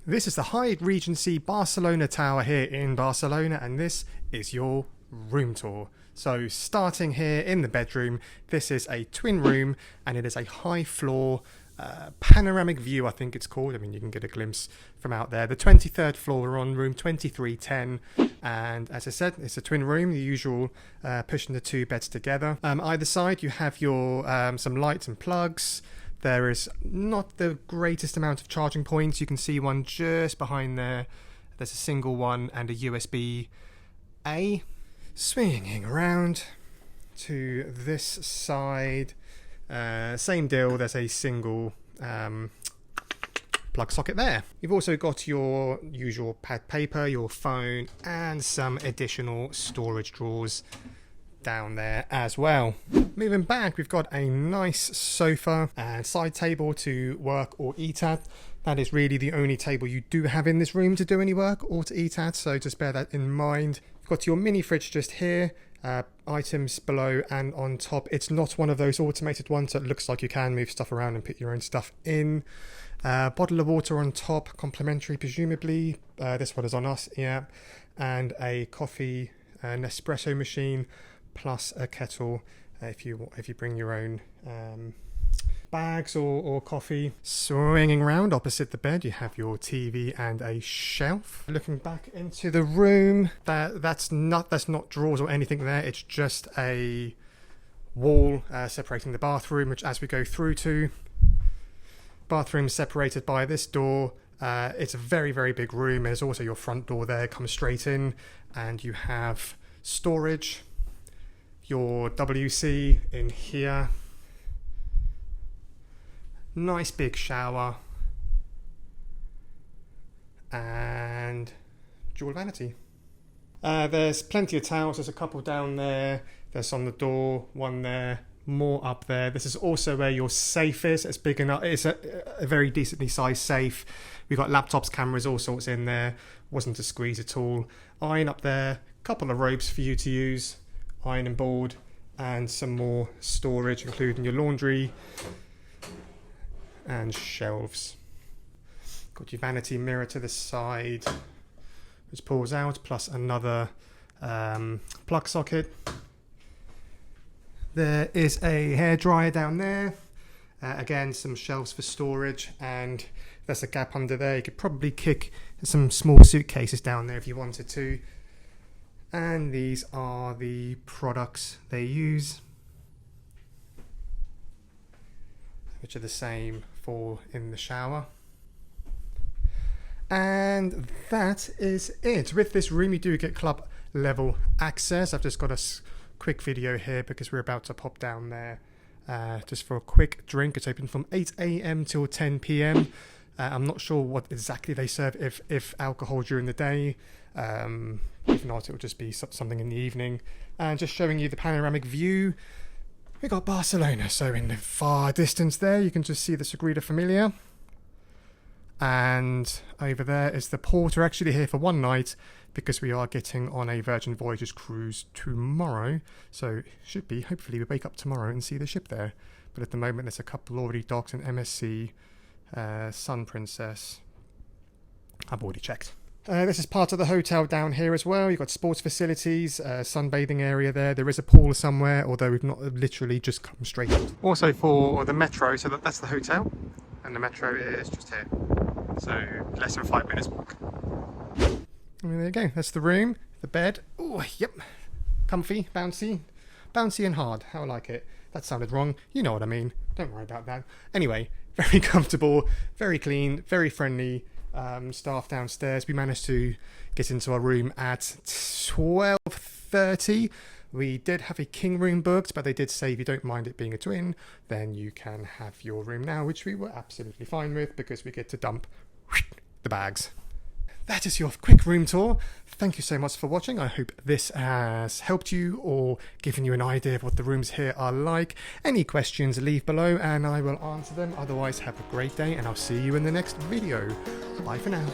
This is the Hyatt Regency Barcelona Tower here in Barcelona, and this is your room tour. So starting here in the bedroom, this is a twin room and it is a high floor panoramic view, I think it's called. I mean, you can get a glimpse from out there. The 23rd floor, we're on room 2310, and as I said, it's a twin room, the usual pushing the two beds together. Either side you have your some lights and plugs. There is not the greatest amount of charging points. You can see one just behind there. There's a single one and a USB-A. Swinging around to this side, same deal, there's a single plug socket there. You've also got your usual pad paper, your phone, and some additional storage drawers down there as well. Moving back, we've got a nice sofa and side table to work or eat at. That is really the only table you do have in this room to do any work or to eat at, so just bear that in mind. You've got your mini fridge just here, items below and on top. It's not one of those automated ones that looks like you can move stuff around and put your own stuff in. Bottle of water on top, complimentary presumably. This one is on us, yeah. And a coffee Nespresso machine, plus a kettle if you bring your own bags or coffee. Swinging around opposite the bed, you have your TV and a shelf. Looking back into the room, that's not drawers or anything there. It's just a wall separating the bathroom, which as we go through to, bathroom separated by this door. It's a very, very big room. There's also your front door there, comes straight in, and you have storage, your WC in here, nice big shower, and dual vanity. There's plenty of towels. There's a couple down there, there's on the door, one there, more up there. This is also where your safe is. It's big enough. It's a very decently sized safe. We've got laptops, cameras, all sorts in there. Wasn't a squeeze at all. Iron up there, couple of robes for you to use, ironing board, and some more storage including your laundry and shelves. Got your vanity mirror to the side which pulls out, plus another plug socket. There is a hairdryer down there, again some shelves for storage, and there's a gap under there. You could probably kick some small suitcases down there if you wanted to. And these are the products they use, which are the same for in the shower. And that is it. With this room you do get club level access. I've just got a quick video here because we're about to pop down there just for a quick drink. It's open from 8 AM till 10 PM. I'm not sure what exactly they serve, if alcohol during the day. If not, it'll just be something in the evening. And just showing you the panoramic view. We got Barcelona, so in the far distance there you can just see the Sagrada Familia. And over there is the port. We're actually here for one night because we are getting on a Virgin Voyages cruise tomorrow. So should be, hopefully we wake up tomorrow and see the ship there. But at the moment there's a couple already docked, an MSC, Sun Princess. I've already checked. This is part of the hotel down here as well. You've got sports facilities, sunbathing area there. There is a pool somewhere, although we've not literally just come straight out. Also for the metro, so that's the hotel, and the metro is just here. So less than 5 minutes walk. And there you go, that's the room, the bed. Oh, yep, comfy, bouncy and hard. How I like it. That sounded wrong. You know what I mean. Don't worry about that. Anyway, very comfortable, very clean, very friendly. Staff downstairs. We managed to get into our room at 12:30. We did have a king room booked, but they did say if you don't mind it being a twin, then you can have your room now, which we were absolutely fine with because we get to dump the bags. That is your quick room tour. Thank you so much for watching. I hope this has helped you or given you an idea of what the rooms here are like. Any questions, leave below and I will answer them. Otherwise, have a great day and I'll see you in the next video. Bye for now.